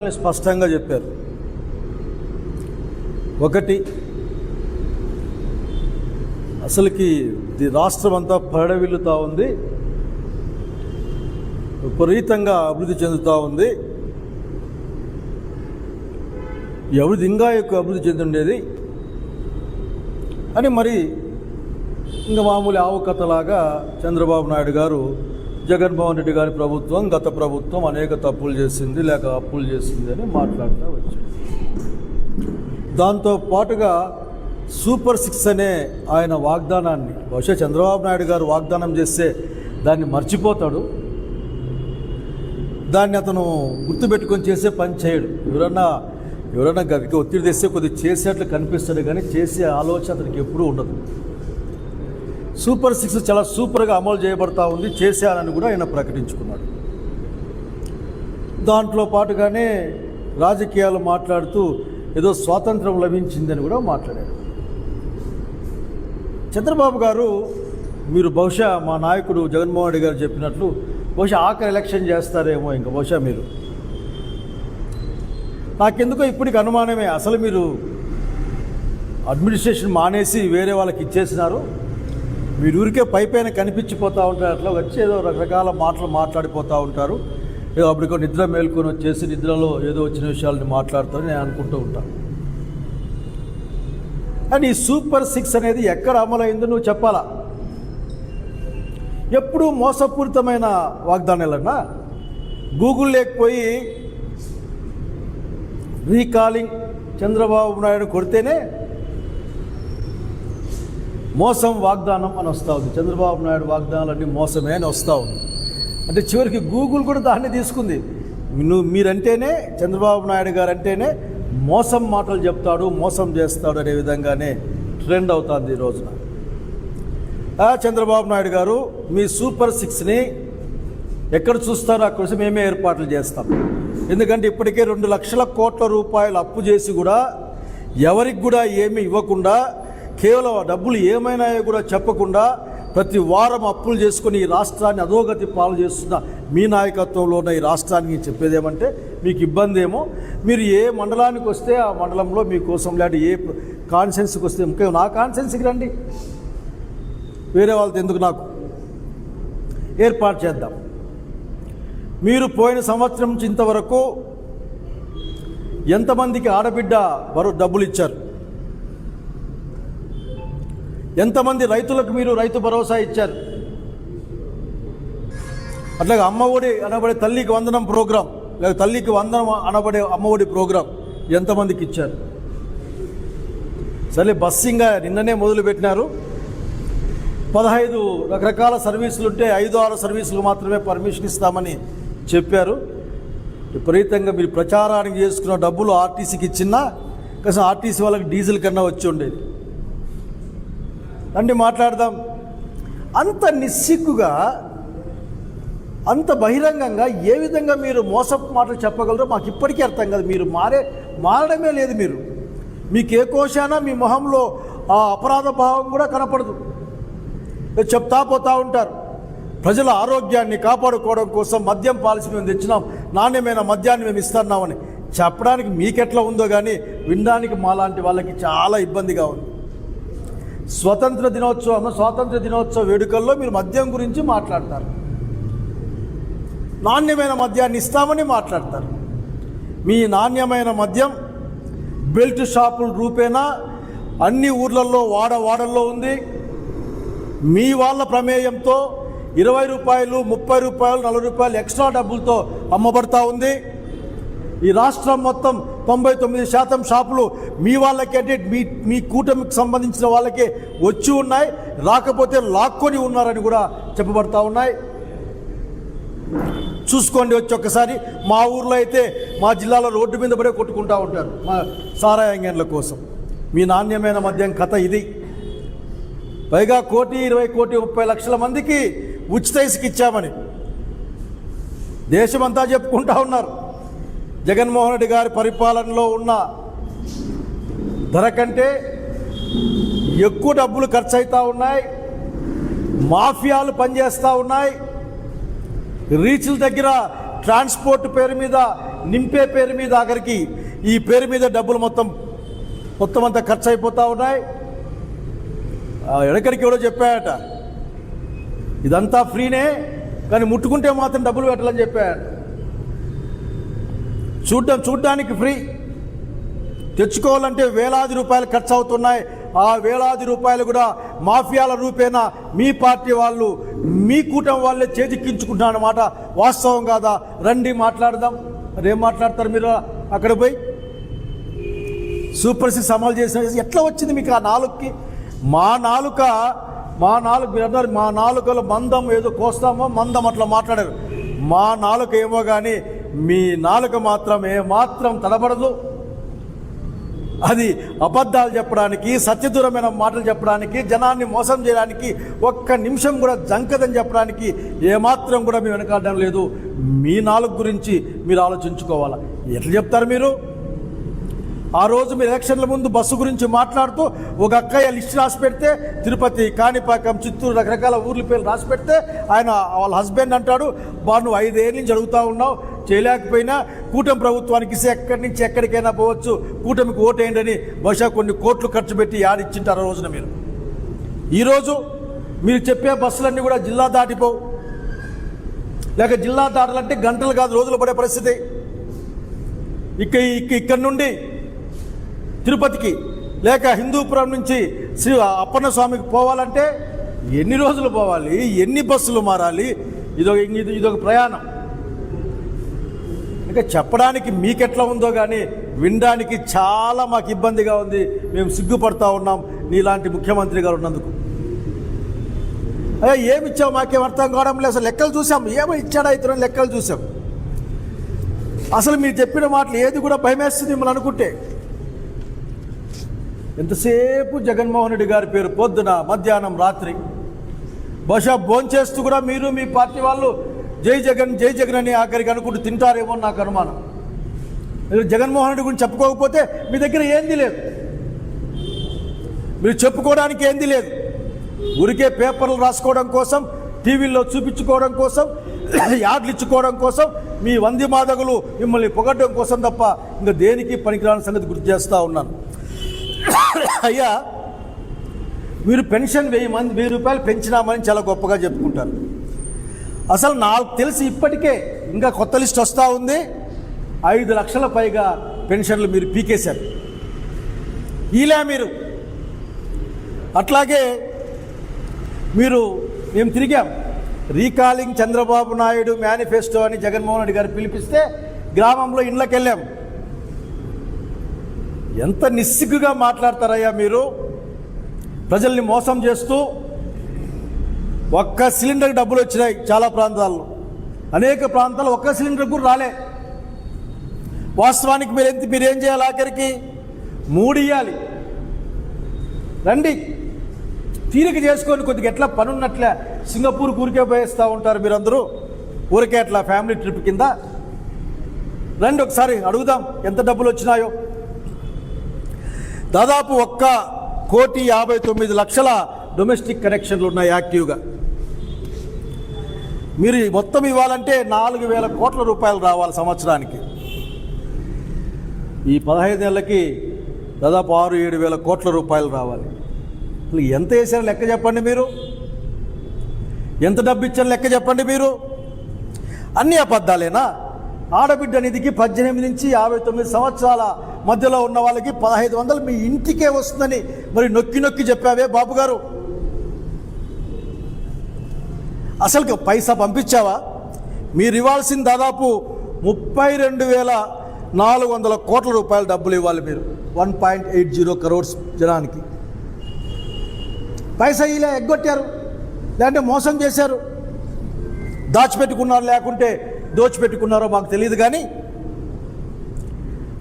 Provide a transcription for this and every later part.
స్పష్టంగా చెప్పారు. ఒకటి, అసలుకి రాష్ట్రం అంతా పడవిల్లుతూ ఉంది, విపరీతంగా అభివృద్ధి చెందుతూ ఉంది. అభివృద్ధి ఇంకా ఎక్కువ అభివృద్ధి చెందుండేది అని మరి ఇంకా మామూలు ఆవు కథలాగా చంద్రబాబు నాయుడు గారు, జగన్మోహన్ రెడ్డి గారి ప్రభుత్వం, గత ప్రభుత్వం అనేక తప్పులు చేసింది లేక అప్పులు చేసింది అని మాట్లాడుతూ వచ్చాడు. దాంతో పాటుగా సూపర్ 6 అనే ఆయన వాగ్దానాన్ని బహుశా చంద్రబాబు నాయుడు గారు వాగ్దానం చేస్తే దాన్ని మర్చిపోతాడు, దాన్ని అతను గుర్తుపెట్టుకొని చేసే పని చేయడు. ఎవరన్నా గదికి ఒత్తిడి తెస్తే కొద్దిగా చేసేట్లు కనిపిస్తాడు, కానీ చేసే ఆలోచన అతనికి ఎప్పుడూ ఉండదు. సూపర్ 6 చాలా సూపర్గా అమలు చేయబడతా ఉంది, చేశానని కూడా ఆయన ప్రకటించుకున్నాడు. దాంట్లో పాటుగానే రాజకీయాలు మాట్లాడుతూ ఏదో స్వాతంత్రం లభించిందని కూడా మాట్లాడారు. చంద్రబాబు గారు, మీరు బహుశా మా నాయకుడు జగన్మోహన్ రెడ్డి గారు చెప్పినట్లు బహుశా ఆఖరి ఎలక్షన్ చేస్తారేమో, ఇంకా బహుశా మీరు, నాకెందుకో ఇప్పటికి అనుమానమే, అసలు మీరు అడ్మినిస్ట్రేషన్ మానేసి వేరే వాళ్ళకి ఇచ్చేసినారు, మీరు ఊరికే పైపైన కనిపించిపోతూ ఉంటారు, అట్లా వచ్చి ఏదో రకరకాల మాటలు మాట్లాడిపోతూ ఉంటారు, ఏదో అప్పటికో నిద్ర మేల్కొని వచ్చేసి నిద్రలో ఏదో వచ్చిన విషయాలని మాట్లాడతారని నేను అనుకుంటూ ఉంటాను. కానీ ఈ సూపర్ 6 అనేది ఎక్కడ అమలైందో నువ్వు చెప్పాలా. ఎప్పుడూ మోసపూరితమైన వాగ్దానాలన్నా గూగుల్ లేకపోయి రీకాలింగ్ చంద్రబాబు నాయుడు కొడితేనే మోసం వాగ్దానం అని వస్తూ ఉంది. చంద్రబాబు నాయుడు వాగ్దానాలన్నీ మోసమే అని వస్తూ ఉంది. అంటే చివరికి గూగుల్ కూడా దాన్ని తీసుకుంది. మీరంటేనే, చంద్రబాబు నాయుడు గారు అంటేనే మోసం మాటలు చెప్తాడు, మోసం చేస్తాడు అనే విధంగానే ట్రెండ్ అవుతుంది ఈ రోజున. చంద్రబాబు నాయుడు గారు, మీ సూపర్ 6ని ఎక్కడ చూస్తారో అక్కడ మేమే ఏర్పాట్లు చేస్తాం. ఎందుకంటే ఇప్పటికే 2 లక్షల కోట్ల రూపాయలు అప్పు చేసి కూడా ఎవరికి కూడా ఏమీ ఇవ్వకుండా, కేవలం డబ్బులు ఏమైనాయో కూడా చెప్పకుండా ప్రతి వారం అప్పులు చేసుకుని ఈ రాష్ట్రాన్ని అధోగతి పాలు చేస్తున్న మీ నాయకత్వంలో ఉన్న ఈ రాష్ట్రానికి చెప్పేదేమంటే, మీకు ఇబ్బంది ఏమో, మీరు ఏ మండలానికి వస్తే ఆ మండలంలో మీకోసం లేదంటే ఏ కాన్సెన్స్కి వస్తే, ముఖ్యంగా నా కాన్సెన్స్కి రండి, వేరే వాళ్ళతో ఎందుకు, నాకు ఏర్పాటు చేద్దాం. మీరు పోయిన సంవత్సరం నుంచి ఇంతవరకు ఎంతమందికి ఆడబిడ్డ డబ్బులు ఇచ్చారు, ఎంతమంది రైతులకు మీరు రైతు భరోసా ఇచ్చారు, అట్లాగే అమ్మఒడి అనబడే తల్లికి వందనం ప్రోగ్రాం, లేక తల్లికి వందనం అనబడే అమ్మఒడి ప్రోగ్రాం ఎంతమందికి ఇచ్చారు. సరే, బస్సింగ్ నిన్ననే మొదలుపెట్టినారు. 15 రకరకాల సర్వీసులు ఉంటే 5-6 సర్వీసులు మాత్రమే పర్మిషన్ ఇస్తామని చెప్పారు. విపరీతంగా మీరు ప్రచారానికి చేసుకున్న డబ్బులు ఆర్టీసీకి ఇచ్చినా కనీసం ఆర్టీసీ వాళ్ళకి డీజిల్ కన్నా వచ్చి ఉండేది. రండి మాట్లాడదాం. అంత నిస్సిగ్గుగా, అంత బహిరంగంగా ఏ విధంగా మీరు మోసపు మాటలు చెప్పగలరో మాకు ఇప్పటికీ అర్థం కాదు. మీరు మారడమే లేదు. మీకు ఏ కోశానా మీ మొహంలో ఆ అపరాధ భావం కూడా కనపడదు. చెప్తా పోతూ ఉంటారు, ప్రజల ఆరోగ్యాన్ని కాపాడుకోవడం కోసం మద్యం పాలసీ మేము తెచ్చినాం, నాణ్యమైన మద్యాన్ని మేము ఇస్తున్నామని చెప్పడానికి మీకెట్లా ఉందో కానీ వినడానికి మాలాంటి వాళ్ళకి చాలా ఇబ్బందిగా ఉంది. స్వాతంత్ర దినోత్సవ వేడుకల్లో మీరు మద్యం గురించి మాట్లాడతారు, నాణ్యమైన మద్యాన్ని ఇస్తామని మాట్లాడతారు. మీ నాణ్యమైన మద్యం బెల్ట్ షాపుల రూపేణా అన్ని ఊర్లలో వాడల్లో ఉంది. మీ వాళ్ళ ప్రమేయంతో 20 రూపాయలు, 30 రూపాయలు, 40 రూపాయలు ఎక్స్ట్రా డబ్బులతో అమ్మబడతా ఉంది. ఈ రాష్ట్రం మొత్తం 99% షాపులు మీ వాళ్ళకే, అంటే మీ కూటమికి సంబంధించిన వాళ్ళకే వచ్చి ఉన్నాయి, రాకపోతే లాక్కొని ఉన్నారని కూడా చెప్పబడతా ఉన్నాయి. చూసుకోండి వచ్చి ఒక్కసారి. మా ఊర్లో అయితే మా జిల్లాలో రోడ్డు మీద పడే కొట్టుకుంటూ ఉంటారు మా సారాయంగన్ల కోసం. మీ నాణ్యమైన మద్యం కథ ఇది. పైగా 1,20,30,00,000 మందికి ఉచిత ఇసుక ఇచ్చామని దేశమంతా చెప్పుకుంటా ఉన్నారు. జగన్మోహన్ రెడ్డి గారి పరిపాలనలో ఉన్న ధర కంటే ఎక్కువ డబ్బులు ఖర్చు అవుతూ ఉన్నాయి, మాఫియాలు పనిచేస్తూ ఉన్నాయి. రీచ్ల దగ్గర ట్రాన్స్పోర్ట్ పేరు మీద నింపే పేరు మీద ఆఖరికి ఈ పేరు మీద డబ్బులు మొత్తం అంతా ఖర్చు అయిపోతూ ఉన్నాయి. ఎక్కడికి ఎవడో చెప్పాయట, ఇదంతా ఫ్రీనే కానీ ముట్టుకుంటే మాత్రం డబ్బులు పెట్టాలని చెప్పాయట. చూడ్డానికి ఫ్రీ, తెచ్చుకోవాలంటే వేలాది రూపాయలు ఖర్చు అవుతున్నాయి. ఆ వేలాది రూపాయలు కూడా మాఫియాల రూపేణా మీ పార్టీ వాళ్ళు, మీ కూటమి వాళ్ళే చేజిక్కించుకుంటున్నారన్నమాట. వాస్తవం కాదా? రండి మాట్లాడదాం. అదేం మాట్లాడతారు మీరు అక్కడ పోయి? సూపర్ 6 అమలు చేసిన ఎట్లా వచ్చింది మీకు ఆ నాలుగుకి? మా నాలుకలో మందం ఏదో కోస్తామో మందం అట్లా మాట్లాడారు. మా నాలుక ఏమో కానీ మీ నాలుక మాత్రం ఏమాత్రం తడబడదు. అది అబద్ధాలు చెప్పడానికి, సత్యదూరమైన మాటలు చెప్పడానికి, జనాన్ని మోసం చేయడానికి ఒక్క నిమిషం కూడా జంకదని చెప్పడానికి ఏమాత్రం కూడా మేము వెనకాడడం లేదు. మీ నాలుగు గురించి మీరు ఆలోచించుకోవాలా. ఎట్లా చెప్తారు మీరు? ఆ రోజు మీరు ఎలక్షన్ల ముందు బస్సు గురించి మాట్లాడుతూ ఒక అక్కయ్య లిస్ట్ రాసి పెడితే, తిరుపతి, కాణిపాకం, చిత్తూరు రకరకాల ఊర్ల పేర్లు రాసి పెడితే ఆయన వాళ్ళ హస్బెండ్ అంటాడు, నువ్వు 5 ఏళ్ళ నుంచి అడుగుతూ ఉన్నావు, చేయలేకపోయినా కూటమి ప్రభుత్వానికి ఇస్తే ఎక్కడి నుంచి ఎక్కడికైనా పోవచ్చు, కూటమికి ఓటేయండి అని బహుశా కొన్ని కోట్లు ఖర్చు పెట్టి యాడిచ్చింటారు ఆ రోజున. మీరు ఈరోజు మీరు చెప్పే బస్సులన్నీ కూడా జిల్లా దాటిపోవు, లేక జిల్లా దాటాలంటే గంటలు కాదు రోజులు పడే పరిస్థితి. ఇక్కడి నుండి తిరుపతికి లేక హిందూపురం నుంచి శ్రీ అప్పన్న స్వామికి పోవాలంటే ఎన్ని రోజులు పోవాలి, ఎన్ని బస్సులు మారాలి? ఇదొక ప్రయాణం. ఇంకా చెప్పడానికి మీకెట్లా ఉందో కానీ వినడానికి చాలా మాకు ఇబ్బందిగా ఉంది. మేము సిగ్గుపడతా ఉన్నాం నీలాంటి ముఖ్యమంత్రి గారు ఉన్నందుకు. ఏమి ఇచ్చావు మాకేం అర్థం కావడం లేదు. అసలు లెక్కలు చూసాం, ఏమో ఇచ్చాడా ఇతరుని లెక్కలు చూసాం. అసలు మీరు చెప్పిన మాటలు ఏది కూడా భయమేస్తుంది మిమ్మల్ని అనుకుంటే. ఎంతసేపు జగన్మోహన్ రెడ్డి గారి పేరు పొద్దున, మధ్యాహ్నం, రాత్రి. బహుశా భోంచేస్తూ కూడా మీరు మీ పార్టీ వాళ్ళు జై జగన్ జై జగన్ అని ఆఖరికి అనుకుంటూ తింటారేమో నాకు అనుమానం. జగన్మోహన్ రెడ్డి గురించి చెప్పుకోకపోతే మీ దగ్గర ఏంది లేదు, మీరు చెప్పుకోవడానికి ఏంది లేదు. ఊరికే పేపర్లు రాసుకోవడం కోసం, టీవీల్లో చూపించుకోవడం కోసం, యాడ్లు ఇచ్చుకోవడం కోసం, మీ వంది మాదగులు మిమ్మల్ని పొగడ్డం కోసం తప్ప ఇంకా దేనికి పనికిరాని సంగతి గుర్తు చేస్తూ ఉన్నాను. అయ్యా, మీరు పెన్షన్ 1000 రూపాయలు పెంచినామని చాలా గొప్పగా చెప్పుకుంటారు. అసలు నాకు తెలిసి ఇప్పటికే ఇంకా కొత్త లిస్ట్ వస్తూ ఉంది. 5 లక్షల పైగా పెన్షన్లు మీరు పీకేశారు. ఇలా మీరు అట్లాగే మేము తిరిగాం. రీకాలింగ్ చంద్రబాబు నాయుడు మేనిఫెస్టో అని జగన్మోహన్ రెడ్డి గారు పిలిపిస్తే గ్రామంలో ఇళ్ళకి వెళ్ళాం. ఎంత నిస్సిగ్గుగా మాట్లాడతారయ్యా మీరు, ప్రజల్ని మోసం చేస్తూ. ఒక్క సిలిండర్కి డబ్బులు వచ్చినాయి చాలా ప్రాంతాల్లో, అనేక ప్రాంతాల్లో ఒక్క సిలిండర్ కూడా రాలే. వాస్తవానికి మీరేం చేయాలి? ఆఖరికి 3 ఇవ్వాలి. రండి, తీరిక చేసుకొని కొద్దిగా ఎట్లా పనున్నట్లే సింగపూర్ ఊరికే పోయేస్తూ ఉంటారు మీరందరూ, ఊరికే అట్లా ఫ్యామిలీ ట్రిప్ కింద. రండి ఒకసారి అడుగుదాం ఎంత డబ్బులు వచ్చినాయో. దాదాపు 1,59,00,000 డొమెస్టిక్ కనెక్షన్లు ఉన్నాయి యాక్టివ్గా. మీరు మొత్తం ఇవ్వాలంటే 4,000 కోట్ల రూపాయలు రావాలి సంవత్సరానికి. ఈ 15 ఏళ్ళకి దాదాపు 6-7 వేల కోట్ల రూపాయలు రావాలి. అసలు ఎంత వేసారో లెక్క చెప్పండి మీరు, ఎంత డబ్బు ఇచ్చారో లెక్క చెప్పండి మీరు. అన్ని అబద్ధాలేనా? ఆడబిడ్డ నిధికి 18 నుంచి 59 సంవత్సరాల మధ్యలో ఉన్న వాళ్ళకి 1,500 మీ ఇంటికే వస్తుందని మరి నొక్కి చెప్పావే బాబు గారు. అసలు పైసా పంపించావా? మీరు ఇవ్వాల్సిన దాదాపు 32,400 కోట్ల రూపాయల డబ్బులు ఇవ్వాలి మీరు, 1.80 crores జనానికి. పైసా ఇలా ఎగ్గొట్టారు, లేదంటే మోసం చేశారు, దాచిపెట్టుకున్నారు, లేకుంటే దోచిపెట్టుకున్నారో మాకు తెలియదు. కానీ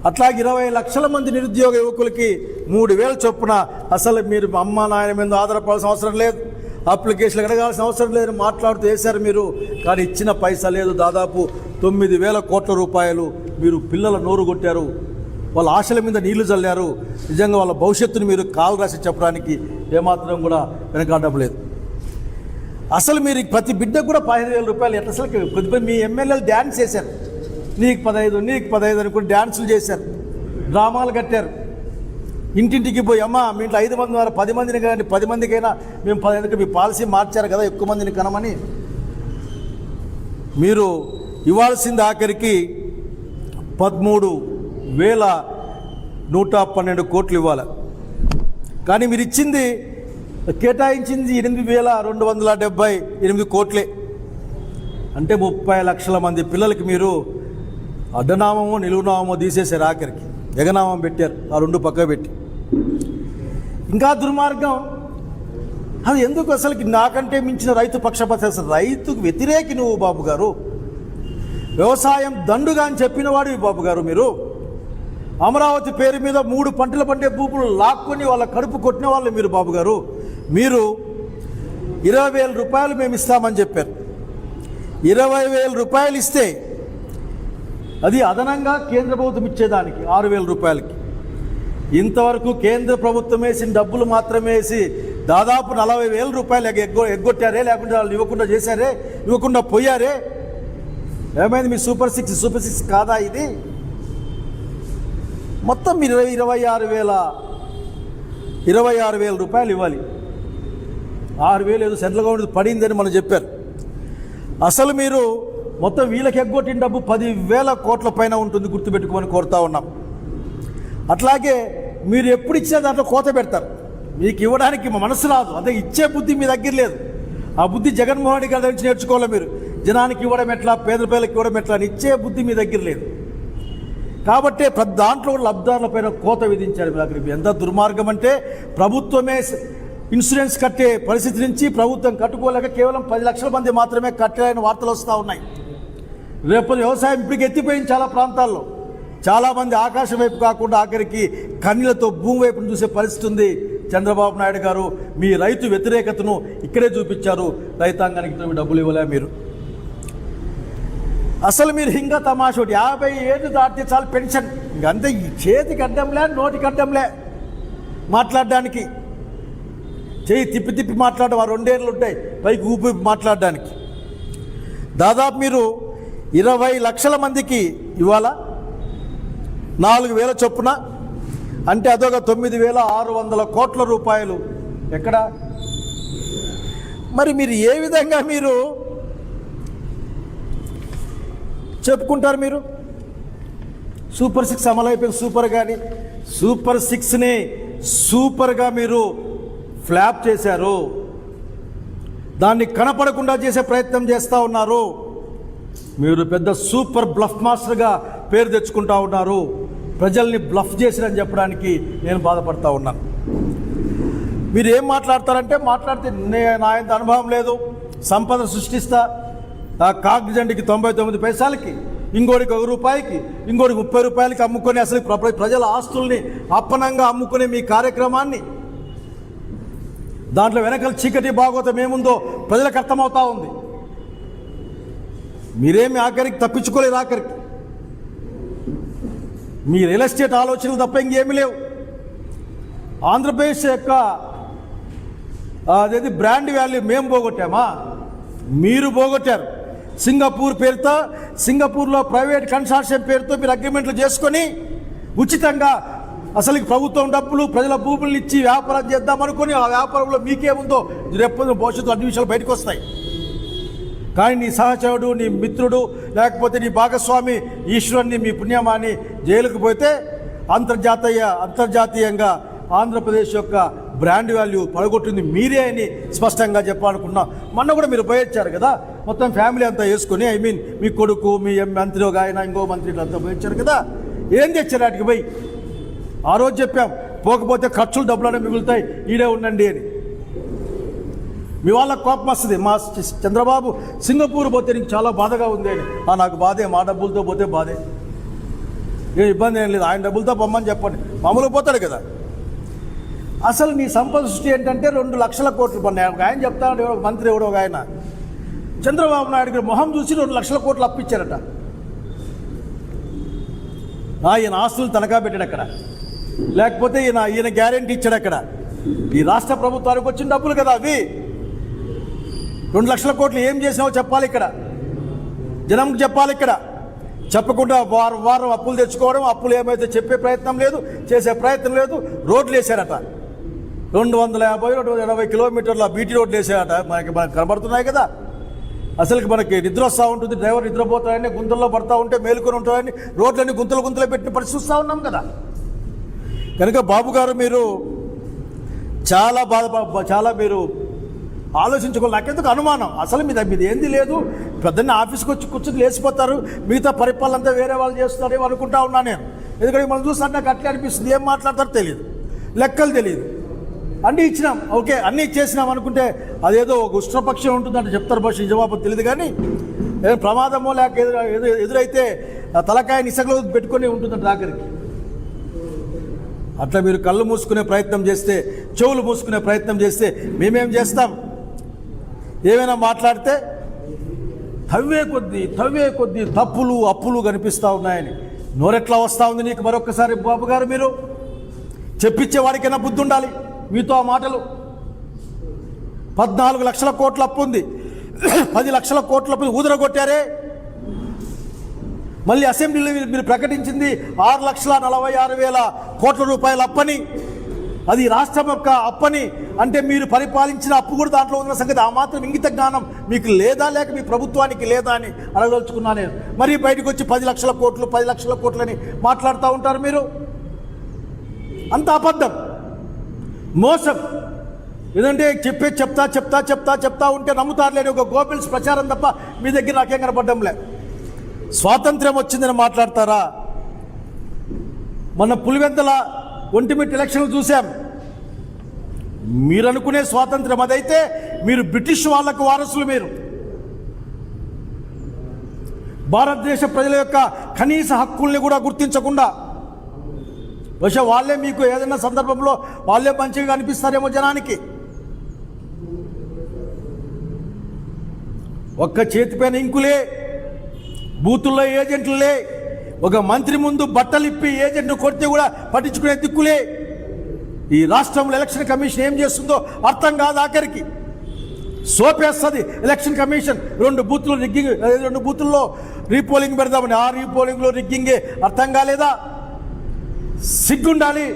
అట్లాగే 20 లక్షల మంది నిరుద్యోగ యువకులకి 3,000 చొప్పున. అసలు మీరు అమ్మ నాయన మీద ఆధారపడాల్సిన అవసరం లేదు, అప్లికేషన్లు అడగాల్సిన అవసరం లేదని మాట్లాడుతూ వేశారు మీరు. కానీ ఇచ్చిన పైసా లేదు. దాదాపు 9,000 కోట్ల రూపాయలు మీరు పిల్లల నోరు కొట్టారు, వాళ్ళ ఆశల మీద నీళ్లు చల్లారు. నిజంగా వాళ్ళ భవిష్యత్తును మీరు కాలు రాసి చెప్పడానికి ఏమాత్రం కూడా వెనకాడలేదు. అసలు మీరు ప్రతి బిడ్డకు కూడా 15,000 రూపాయలు ఎట్లా? అసలు కొద్దిగా మీ ఎమ్మెల్యేలు డ్యాన్స్ చేశారు, నీకు 15 నీకు 15 అనుకుని డ్యాన్సులు చేశారు, డ్రామాలు కట్టారు. ఇంటింటికి పోయి అమ్మ మీ ఇంట్లో 5 మంది ఉన్నారు, 10 మందిని కానీ 10 మందికైనా మేము 15కి మీ పాలసీ మార్చారు కదా ఎక్కువ మందిని కనమని. మీరు ఇవ్వాల్సింది ఆఖరికి 13,112 కోట్లు ఇవ్వాలి. కానీ మీరు ఇచ్చింది కేటాయించింది 8,278 కోట్లే. అంటే 30 లక్షల మంది పిల్లలకి మీరు అడ్డనామమో నిలువునామో తీసేశారు, ఆఖరికి ఎగనామం పెట్టారు, ఆ 2 పక్క పెట్టి. ఇంకా దుర్మార్గం అది ఎందుకు అసలుకి నాకంటే మించిన రైతు పక్షపాత, అసలు రైతుకు వ్యతిరేకి నువ్వు బాబు గారు. వ్యవసాయం దండుగా అని చెప్పిన వాడు బాబు గారు. మీరు అమరావతి పేరు మీద 3 పంటలు పండే భూములు లాక్కొని వాళ్ళ కడుపు కొట్టిన వాళ్ళు మీరు బాబు గారు. మీరు 20,000 రూపాయలు మేము ఇస్తామని చెప్పారు. 20,000 రూపాయలు ఇస్తే అది అదనంగా కేంద్ర ప్రభుత్వం ఇచ్చేదానికి 6,000 రూపాయలకి. ఇంతవరకు కేంద్ర ప్రభుత్వం వేసిన డబ్బులు మాత్రమే వేసి దాదాపు 40,000 రూపాయలు ఎగ్గొట్టారే, లేకుంటే వాళ్ళు ఇవ్వకుండా చేశారే, ఇవ్వకుండా పోయారే. ఏమైంది మీ సూపర్ సిక్స్ కాదా ఇది? మొత్తం మీరు 26,000 రూపాయలు ఇవ్వాలి. 6,000 ఏదో సెంట్రల్ గవర్నమెంట్ పడిందని మనం చెప్పారు. అసలు మీరు మొత్తం వీళ్ళకి ఎగ్గొట్టిన డబ్బు 10,000 కోట్ల పైన ఉంటుంది, గుర్తుపెట్టుకోమని కోరుతా ఉన్నాం. అట్లాగే మీరు ఎప్పుడు ఇచ్చినా దాంట్లో కోత పెడతారు. మీకు ఇవ్వడానికి మనసు రాదు, అదే ఇచ్చే బుద్ధి మీ దగ్గర లేదు. ఆ బుద్ధి జగన్మోహన్ రెడ్డి గారి నుంచి నేర్చుకోవాలి మీరు. జనానికి ఇవ్వడం ఎట్లా, పేద ప్రజలకు ఇవ్వడం ఎట్లా అని ఇచ్చే బుద్ధి మీ దగ్గర లేదు. కాబట్టి దాంట్లో లబ్ధారుల పైన కోత విధించారు. మీ దగ్గర ఎంత దుర్మార్గం అంటే, ప్రభుత్వమే ఇన్సూరెన్స్ కట్టే పరిస్థితి నుంచి ప్రభుత్వం కట్టుకోలేక కేవలం 10 లక్షల మంది మాత్రమే కట్టాలని వార్తలు వస్తూ ఉన్నాయి. రేపు వ్యవసాయం ఇప్పటికి ఎత్తిపోయింది చాలా ప్రాంతాల్లో. చాలామంది ఆకాశం వైపు కాకుండా ఆఖరికి కన్నీళ్లతో భూమి వైపును చూసే పరిస్థితి ఉంది. చంద్రబాబు నాయుడు గారు మీ రైతు వ్యతిరేకతను ఇక్కడే చూపించారు. రైతాంగానికి డబ్బులు ఇవ్వలే మీరు. అసలు మీరు ఇంకా తమాషోటి 50 ఏళ్ళు దాటితే చాలు పెన్షన్. ఇంకంతే, ఈ చేతికి అడ్డంలే, నోటికి అడ్డంలే మాట్లాడడానికి. చేయి తిప్పి తిప్పి మాట్లాడడం, ఆ 2 ఏళ్ళు ఉంటాయి పైకి ఊపి మాట్లాడడానికి. దాదాపు మీరు 20 లక్షల మందికి ఇవ్వాలా 4,000 చొప్పున, అంటే అదొక 9,600 కోట్ల రూపాయలు. ఎక్కడ మరి మీరు ఏ విధంగా మీరు చెప్పుకుంటారు? మీరు సూపర్ 6 అమలు అయిపోయింది సూపర్, కానీ సూపర్ 6ని సూపర్గా మీరు ఫ్లాప్ చేశారు. దాన్ని కనపడకుండా చేసే ప్రయత్నం చేస్తూ ఉన్నారు. మీరు పెద్ద సూపర్ బ్లఫ్ మాస్టర్గా పేరు తెచ్చుకుంటా ఉన్నారు. ప్రజల్ని బ్లఫ్ చేసిరని చెప్పడానికి నేను బాధపడతా ఉన్నాను. మీరు ఏం మాట్లాడతారంటే, మాట్లాడితే నా ఇంత అనుభవం లేదు, సంపద సృష్టిస్తా, కాగ్నిజెంట్కి 99 పైసలకి, ఇంకోటికి 1 రూపాయికి, ఇంకోటికి 30 రూపాయలకి అమ్ముకొని అసలు ప్రజల ఆస్తుల్ని అప్పనంగా అమ్ముకునే మీ కార్యక్రమాన్ని, దాంట్లో వెనకాల చీకటి భాగవతం ఏముందో ప్రజలకు అర్థమవుతా ఉంది. మీరేమి ఆఖరికి తప్పించుకోలేదు. ఆఖరికి మీ రియల్ ఎస్టేట్ ఆలోచనలు తప్ప ఇంకేమీ లేవు. ఆంధ్రప్రదేశ్ యొక్క అదేది బ్రాండ్ వాల్యూ మేము పోగొట్టామా? మీరు పోగొట్టారు. సింగపూర్ పేరుతో, సింగపూర్లో ప్రైవేట్ కన్సార్షియం పేరుతో మీరు అగ్రిమెంట్లు చేసుకొని ఉచితంగా అసలు ప్రభుత్వం డబ్బులు ప్రజల భూములు ఇచ్చి వ్యాపారం చేద్దామనుకొని, ఆ వ్యాపారంలో మీకేముందో రేపు భవిష్యత్తు అన్ని విషయాలు బయటకు వస్తాయి. కానీ నీ సహచరుడు, నీ మిత్రుడు, లేకపోతే నీ భాగస్వామి ఈశ్వరుని, మీ పుణ్యమాని జైలుకు పోతే అంతర్జాతీయంగా ఆంధ్రప్రదేశ్ యొక్క బ్రాండ్ వాల్యూ పడగొట్టింది మీరే అని స్పష్టంగా చెప్పాలనుకున్నా. మొన్న కూడా మీరు పోయొచ్చారు కదా, మొత్తం ఫ్యామిలీ అంతా వేసుకొని, మీ కొడుకు, మీ మంత్రి ఒక ఆయన, ఇంకో మంత్రి అంతా పోయొచ్చారు కదా. ఏం తెచ్చారు వాటికి పోయి? ఆ రోజు చెప్పాం, పోకపోతే ఖర్చులు డబ్బులనే మిగులుతాయి, ఈడే ఉండండి అని. మీ వాళ్ళకి కోపం వస్తుంది. మా చంద్రబాబు సింగపూర్ పోతే నీకు చాలా బాధగా ఉంది అని. నాకు బాధే, మా డబ్బులతో పోతే బాధే, ఏ ఇబ్బంది ఏం లేదు, ఆయన డబ్బులతో పొమ్మని చెప్పండి, మామూలుగా పోతాడు కదా. అసలు నీ సంపద సృష్టి ఏంటంటే 2 లక్షల కోట్లు పన్నాయి. ఆయన చెప్తా ఉంటే ఒక మంత్రి ఎవడో ఒక ఆయన చంద్రబాబు నాయుడు గారు మొహం చూసి 2 లక్షల కోట్లు అప్పించారట. ఈయన ఆస్తులు తనఖా పెట్టాడు అక్కడ, లేకపోతే ఈయన గ్యారెంటీ ఇచ్చాడు అక్కడ. ఈ రాష్ట్ర ప్రభుత్వానికి వచ్చిన డబ్బులు కదా అవి. 2 లక్షల కోట్లు ఏం చేసినావో చెప్పాలి ఇక్కడ, జనంకి చెప్పాలి ఇక్కడ. చెప్పకుండా వారం వారం అప్పులు తెచ్చుకోవడం, అప్పులు ఏమైతే చెప్పే ప్రయత్నం లేదు, చేసే ప్రయత్నం లేదు. రోడ్లు వేసారట, 250-280 కిలోమీటర్ల బీటీ రోడ్లు వేసారట. మనకి కనబడుతున్నాయి కదా. అసలుకి మనకి నిద్ర వస్తూ ఉంటుంది, డ్రైవర్ నిద్రపోతాడని గుంతల్లో పడతా ఉంటే మేలుకొని ఉంటాడని రోడ్లన్నీ గుంతలు పెట్టిన పరిస్థితి చూస్తూ ఉన్నాం కదా. కనుక బాబు గారు మీరు చాలా మీరు ఆలోచించుకోవాలి. నాకెందుకు అనుమానం, అసలు మీది ఏంది లేదు. పెద్దన్న ఆఫీస్కి వచ్చి కూర్చొని లేచిపోతారు, మిగతా పరిపాలన అంతా వేరే వాళ్ళు చేస్తారేమో అనుకుంటా ఉన్నా నేను. ఎందుకంటే మనం చూస్తే నాకు అట్లా అనిపిస్తుంది. ఏం మాట్లాడతారో తెలియదు, లెక్కలు తెలియదు. అన్నీ ఇచ్చినాం, ఓకే అన్నీ ఇచ్చేసినాం అనుకుంటే అదేదో ఒక ఉష్ట్రపక్షం ఉంటుందంటే చెప్తారు. భాష జవాబు తెలియదు. కానీ ప్రమాదమో లేక ఎదురైతే తలకాయ నిసగలో పెట్టుకొని ఉంటుందంట ఆఖరికి. అట్లా మీరు కళ్ళు మూసుకునే ప్రయత్నం చేస్తే, చెవులు మూసుకునే ప్రయత్నం చేస్తే మేమేం చేస్తాం? ఏమైనా మాట్లాడితే తవ్వే కొద్దీ తప్పులు అప్పులు కనిపిస్తూ ఉన్నాయని నోరెట్లా వస్తూ ఉంది నీకు? మరొక్కసారి బాబు గారు మీరు చెప్పించే వాడికైనా బుద్ధి ఉండాలి. మీతో ఆ మాటలు 14 లక్షల కోట్ల అప్పు ఉంది, 10 లక్షల కోట్ల అప్పు ఊదరగొట్టారే. మళ్ళీ అసెంబ్లీలో మీరు ప్రకటించింది 6,46,000 కోట్ల రూపాయల అప్పని. అది రాష్ట్రం యొక్క అప్పని అంటే మీరు పరిపాలించిన అప్పు కూడా దాంట్లో ఉన్న సంగతి ఆ మాత్రం ఇంగిత జ్ఞానం మీకు లేదా, లేక మీ ప్రభుత్వానికి లేదా అని అడగదలుచుకున్నా నేను. మరి బయటకు వచ్చి 10 లక్షల కోట్లని మాట్లాడుతూ ఉంటారు మీరు. అంత అబద్ధం, మోసం. ఏదంటే చెప్తా ఉంటే నమ్ముతారులేని ఒక గోబెల్స్ ప్రచారం తప్ప మీ దగ్గర నాకేం కనపడ్డంలే. స్వాతంత్ర్యం వచ్చిందని మాట్లాడతారా? మన పులివెందుల ఒంటిమిట్ట ఎలక్షన్లు చూసాం. మీరు అనుకునే స్వాతంత్ర్యం అదైతే మీరు బ్రిటిష్ వాళ్లకు వారసులు. మీరు భారతదేశ ప్రజల యొక్క కనీస హక్కుల్ని కూడా గుర్తించకుండా బహుశా వాళ్ళే మీకు ఏదైనా సందర్భంలో వాళ్ళే మంచిగా అనిపిస్తారేమో జనానికి. ఒక్క చేతిపైన ఇంకులే, బూతుల్లో ఏజెంట్లే, ఒక మంత్రి ముందు బట్టలిప్పి ఏజెంట్ను కొడితే కూడా పట్టించుకునే దిక్కులే. ఈ రాష్ట్రంలో ఎలక్షన్ కమిషన్ ఏం చేస్తుందో అర్థం కాదు. ఆఖరికి సోపేస్తుంది ఎలక్షన్ కమిషన్. 2 బూతుల్లో రీపోలింగ్ పెడదామని, ఆ రీపోలింగ్లో రిగ్గింగే అర్థం కాలేదా? సిగ్గుండాలి.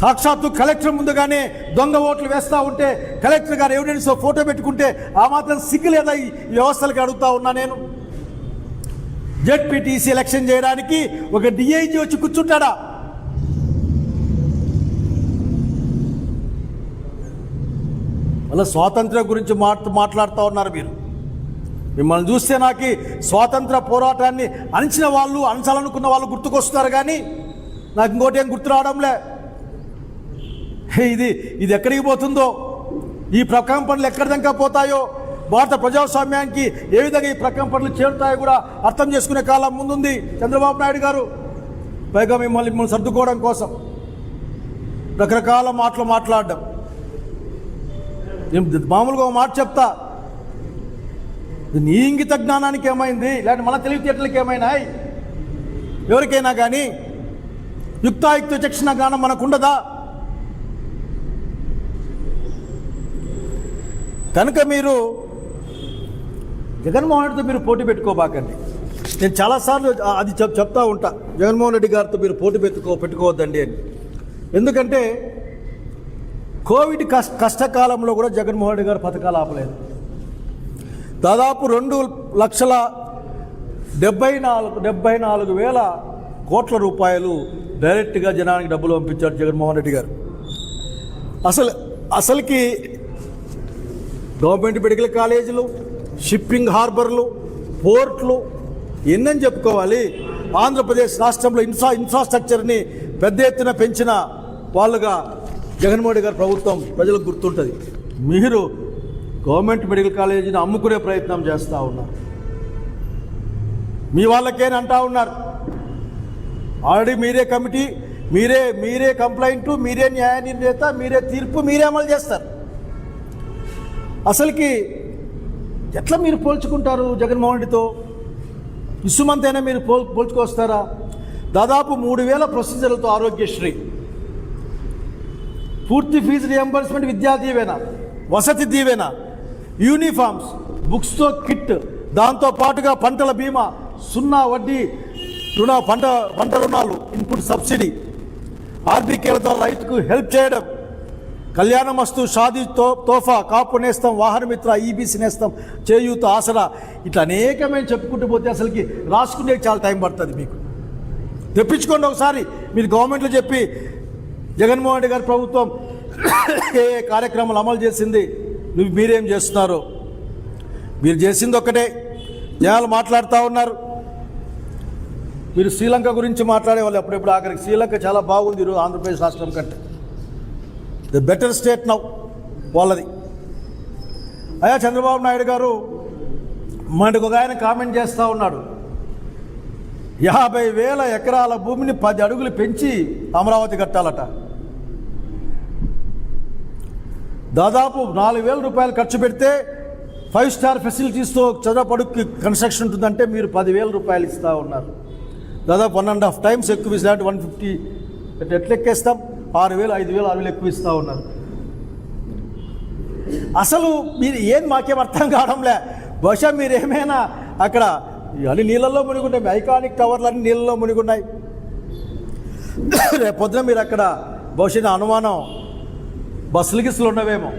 సాక్షాత్తు కలెక్టర్ ముందుగానే దొంగ ఓట్లు వేస్తూ ఉంటే కలెక్టర్ గారు ఎవిడెన్స్ ఫోటో పెట్టుకుంటే ఆ మాత్రం సిగ్గు లేదా ఈ వ్యవస్థలకి అడుగుతా ఉన్నా నేను. జెడ్పీటీసీ ఎలక్షన్ చేయడానికి ఒక డిఐజీ వచ్చి కూర్చుంటాడా? మళ్ళీ స్వాతంత్ర్యం గురించి మాట్లాడుతూ ఉన్నారు మీరు. మిమ్మల్ని చూస్తే నాకు స్వాతంత్ర పోరాటాన్ని అణచాలనుకున్న వాళ్ళు గుర్తుకొస్తున్నారు. కానీ నాకు ఇంకోటి ఏం గుర్తు రావడంలే. ఇది ఎక్కడికి పోతుందో, ఈ ప్రకంపనలు ఎక్కడి దాకా పోతాయో, భారత ప్రజాస్వామ్యానికి ఏ విధంగా ఈ ప్రకంపనలు చేరుతాయో కూడా అర్థం చేసుకునే కాలం ముందుంది చంద్రబాబు నాయుడు గారు. పైగా మిమ్మల్ని సర్దుకోవడం కోసం రకరకాల మాటలు మాట్లాడడం. మామూలుగా ఒక మాట చెప్తా, నీ ఇంగిత జ్ఞానానికి ఏమైంది, లేదంటే మన తెలివితేటలకి ఏమైనాయి? ఎవరికైనా కానీ యుక్తాయుక్త చక్షణ జ్ఞానం మనకుండదా? కనుక మీరు జగన్మోహన్ రెడ్డితో మీరు పోటీ పెట్టుకోబాకండి. నేను చాలాసార్లు అది చెప్తా ఉంటా, జగన్మోహన్ రెడ్డి గారితో మీరు పోటీ పెట్టుకోవద్దండి అని. ఎందుకంటే కోవిడ్ కష్టకాలంలో కూడా జగన్మోహన్ రెడ్డి గారు పథకాలు ఆపలేదు. దాదాపు 2,74,000 కోట్ల రూపాయలు డైరెక్ట్గా జనానికి డబ్బులు పంపించారు జగన్మోహన్ రెడ్డి గారు. అసలుకి గవర్నమెంట్ మెడికల్ కాలేజీలు, షిప్పింగ్ హార్బర్లు, పోర్ట్లు ఎన్నని చెప్పుకోవాలి. ఆంధ్రప్రదేశ్ రాష్ట్రంలో ఇన్ఫ్రాస్ట్రక్చర్ని పెద్ద ఎత్తున పెంచిన వాళ్ళుగా జగన్మోహన్ రెడ్డి గారి ప్రభుత్వం ప్రజలకు గుర్తుంటుంది. మీరు గవర్నమెంట్ మెడికల్ కాలేజీని అమ్ముకునే ప్రయత్నం చేస్తూ ఉన్నారు. మీ వాళ్ళకేని అంటా ఉన్నారు. ఆల్రెడీ మీరే కమిటీ, మీరే కంప్లైంట్, మీరే న్యాయ నిర్ణేత, మీరే తీర్పు, మీరే అమలు చేస్తారు. అసలుకి ఎట్లా మీరు పోల్చుకుంటారు జగన్మోహన్ రెడ్డితో? ఇసుమంతైనా మీరు పోల్చుకొస్తారా? దాదాపు 3,000 ప్రొసీజర్లతో ఆరోగ్యశ్రీ, పూర్తి fee reimbursement, Vidya Deevena, Vasathi Deevena, uniforms, బుక్స్తో kit, దాంతో పాటుగా పంటల బీమా, సున్నా వడ్డీ పంట రుణాలు, ఇన్పుట్ సబ్సిడీ, ఆర్బీకేల ద్వారా రైతుకు హెల్ప్ చేయడం, కళ్యాణమస్తు, షాదీ తోఫా, కాపు నేస్తం, వాహన మిత్ర, ఈబీసీ నేస్తం, చేయూత, ఆసరా, ఇట్లా అనేకమైన చెప్పుకుంటూ పోతే అసలుకి రాసుకునే చాలా టైం పడుతుంది. మీకు తెప్పించుకోండి ఒకసారి. మీరు గవర్నమెంట్లో చెప్పి జగన్మోహన్ రెడ్డి గారి ప్రభుత్వం ఏ కార్యక్రమాలు అమలు చేసింది, మీరేం చేస్తున్నారు? మీరు చేసింది ఒక్కటే, జనాలు మాట్లాడుతూ ఉన్నారు. మీరు శ్రీలంక గురించి మాట్లాడేవాళ్ళు అప్పుడెప్పుడు. ఆఖరికి శ్రీలంక చాలా బాగుంది ఈరోజు ఆంధ్రప్రదేశ్ రాష్ట్రం కంటే. ద బెటర్ స్టేట్ నౌ వాళ్ళది. అయ్యా చంద్రబాబు నాయుడు గారు మనకు ఒక ఆయన కామెంట్ చేస్తూ ఉన్నాడు, 50,000 ఎకరాల భూమిని 10 అడుగులు పెంచి అమరావతి కట్టాలట. దాదాపు 4,000 రూపాయలు ఖర్చు పెడితే 5 స్టార్ ఫెసిలిటీస్తో చదవపడుక్కి కన్స్ట్రక్షన్ ఉంటుందంటే మీరు 10,000 రూపాయలు ఇస్తూ ఉన్నారు. దాదాపు 1.5 times ఎక్కువ ఇస్తే 150 ఎట్లా ఎక్కేస్తాం? 6,000, 5,000, 6,000 ఎక్కువ ఇస్తూ ఉన్నారు. అసలు మీరు ఏం మాకేం అర్థం కావడంలే. బహుశా మీరేమైనా అక్కడ అన్ని నీళ్ళల్లో మునిగున్నాయి, ఐకానిక్ టవర్లు అన్ని నీళ్ళలో మునిగున్నాయి. రేపు పొద్దున మీరు అక్కడ బహుశా అనుమానం బస్సులు గిస్సులు ఉన్నవేమో.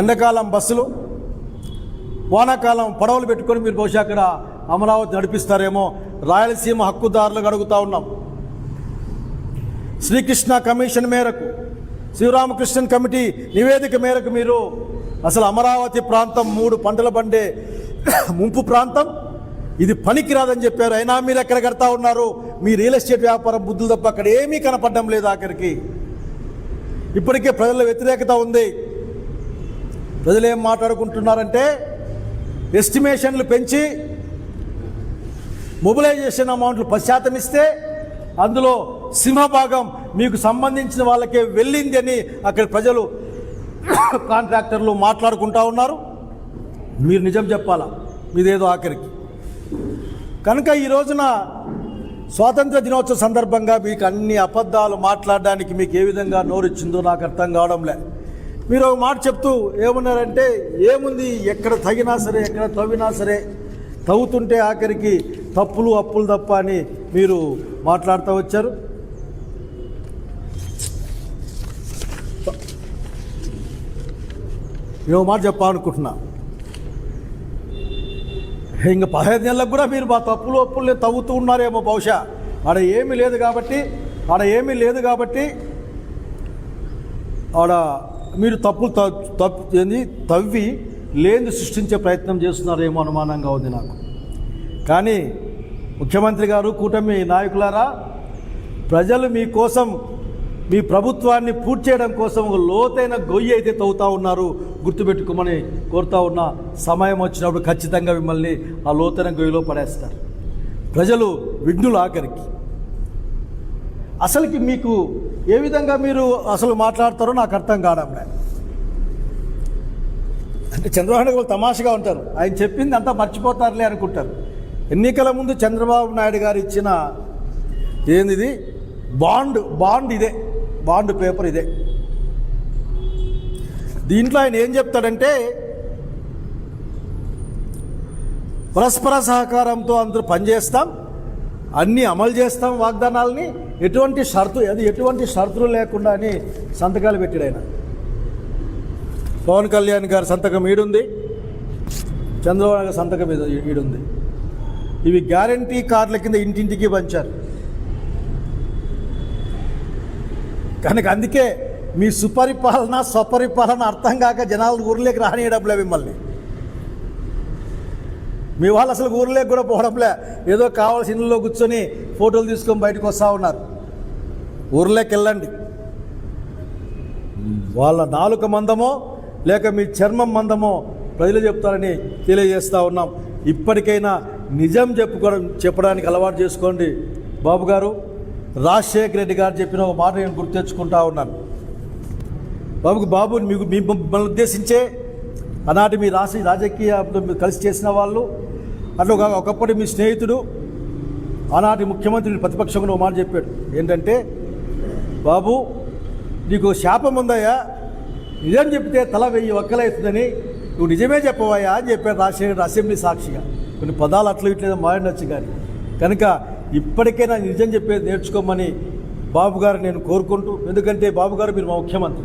ఎండాకాలం బస్సులు, వానాకాలం పడవలు పెట్టుకొని మీరు బహుశా అక్కడ అమరావతి నడిపిస్తారేమో. రాయలసీమ హక్కుదారులకు అడుగుతూ ఉన్నాం. శ్రీకృష్ణ కమిషన్ మేరకు, శివరామకృష్ణన్ కమిటీ నివేదిక మేరకు మీరు అసలు అమరావతి ప్రాంతం 3 పంటల పండే ముంపు ప్రాంతం, ఇది పనికిరాదని చెప్పారు. అయినా మీరు ఎక్కడ కడతా ఉన్నారు? మీ రియల్ ఎస్టేట్ వ్యాపారం బుద్ధులు తప్ప అక్కడ ఏమీ కనపడడం లేదు. ఆఖరికి ఇప్పటికే ప్రజల వ్యతిరేకత ఉంది. ప్రజలు ఏం మాట్లాడుకుంటున్నారంటే, ఎస్టిమేషన్లు పెంచి మొబిలైజేషన్ అమౌంట్లు 10% ఇస్తే అందులో సింహభాగం మీకు సంబంధించిన వాళ్ళకే వెళ్ళింది అని అక్కడ ప్రజలు, కాంట్రాక్టర్లు మాట్లాడుకుంటా ఉన్నారు. మీరు నిజం చెప్పాలా మీదేదో ఆఖరికి. కనుక ఈ రోజున స్వాతంత్ర దినోత్సవ సందర్భంగా మీకు అన్ని అబద్ధాలు మాట్లాడడానికి మీకు ఏ విధంగా నోరిచ్చిందో నాకు అర్థం కావడంలే. మీరు ఒక మాట చెప్తూ ఏమన్నారంటే, ఏముంది ఎక్కడ తగినా సరే, ఎక్కడ తవ్వినా సరే, తవ్వుతుంటే ఆఖరికి తప్పులు అప్పులు తప్ప అని మీరు మాట్లాడుతూ వచ్చారు. నేను మాట చెప్పాలనుకుంటున్నా, ఇంకా 15 నెలలకు కూడా మీరు మా తప్పులు అప్పులు తవ్వుతూ ఉన్నారేమో. బహుశా ఆడ ఏమీ లేదు కాబట్టి ఆడ మీరు తవ్వి లేని సృష్టించే ప్రయత్నం చేస్తున్నారేమో అనుమానంగా ఉంది నాకు. కానీ ముఖ్యమంత్రి గారు, కూటమి నాయకులారా, ప్రజలు మీకోసం, మీ ప్రభుత్వాన్ని పూర్తి చేయడం కోసం ఒక లోతైన గొయ్యి అయితే తవ్వుతూ ఉన్నారు. గుర్తుపెట్టుకోమని కోరుతా ఉన్న సమయం వచ్చినప్పుడు ఖచ్చితంగా మిమ్మల్ని ఆ లోతైన గొయ్యిలో పడేస్తారు. ప్రజలు విఘ్నులు ఆఖరికి. అసలుకి మీకు ఏ విధంగా మీరు అసలు మాట్లాడతారో నాకు అర్థం కావడం లేదు. అంటే చంద్రబాబు నాయుడు వాళ్ళు తమాషగా ఉంటారు, ఆయన చెప్పింది అంతా మర్చిపోతారులే అనుకుంటారు. ఎన్నికల ముందు చంద్రబాబు నాయుడు గారు ఇచ్చిన ఏంది బాండ్ ఇదే, బాండ్ పేపర్ ఇదే. దీంట్లో ఆయన ఏం చెప్తాడంటే, పరస్పర సహకారంతో అందరూ పనిచేస్తాం, అన్నీ అమలు చేస్తాం వాగ్దానాలని, ఎటువంటి షరతులు లేకుండా అని సంతకాలు పెట్టాడు ఆయన. పవన్ కళ్యాణ్ గారి సంతకం ఈడుంది, చంద్రబాబు నాయుడు సంతకం ఈడుంది. ఇవి గ్యారంటీ కార్డుల కింద ఇంటింటికి పంచారు. కనుక అందుకే మీ స్వపరిపాలన అర్థం కాక జనాలు ఊర్లోకి రానియడంలే మిమ్మల్ని. మీ వాళ్ళు అసలు ఊర్లోకి కూడా పోవడంలే, ఏదో కావాల్సిన ఇళ్ళలో కూర్చొని ఫోటోలు తీసుకొని బయటకు వస్తూ ఉన్నారు. ఊర్లోకి వెళ్ళండి. వాళ్ళ నాలుక మందమో లేక మీ చర్మం మందమో ప్రజలు చెప్తారని తెలియజేస్తూ ఉన్నాం. ఇప్పటికైనా నిజం చెప్పడానికి అలవాటు చేసుకోండి. బాబు గారు, రాజశేఖర రెడ్డి గారు చెప్పిన ఒక మాట నేను గుర్తు తెచ్చుకుంటా ఉన్నాను. బాబు మిమ్మల్ని ఉద్దేశించే ఆనాటి మీ రాజకీయాలు కలిసి చేసిన వాళ్ళు, అట్లా ఒకప్పటి మీ స్నేహితుడు, ఆనాటి ముఖ్యమంత్రి ప్రతిపక్షంలో ఒక మాట చెప్పాడు. ఏంటంటే, బాబు నీకు శాపం ఉందయ్యా, నిజం చెప్తే తల 1000 ఒక్కలవుతుందని, నువ్వు నిజమే చెప్పవయ్యా అని చెప్పాడు రాజశేఖర్ అసెంబ్లీ సాక్షిగా. కొన్ని పదాలు అట్లా ఇట్లేదో మారినచ్చు కానీ కనుక ఇప్పటికైనా నిజం చెప్పేది నేర్చుకోమని బాబు గారు నేను కోరుకుంటూ, ఎందుకంటే బాబు గారు మీరు మా ముఖ్యమంత్రి,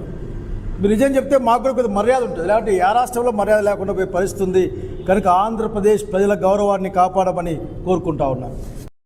మీరు నిజం చెప్తే మాకు కూడా కొద్దిగా మర్యాద ఉంటుంది, లేకపోతే ఏ రాష్ట్రంలో మర్యాద లేకుండా పోయే పరిస్థితి ఉంది. కనుక ఆంధ్రప్రదేశ్ ప్రజల గౌరవాన్ని కాపాడమని కోరుకుంటా ఉన్నాను.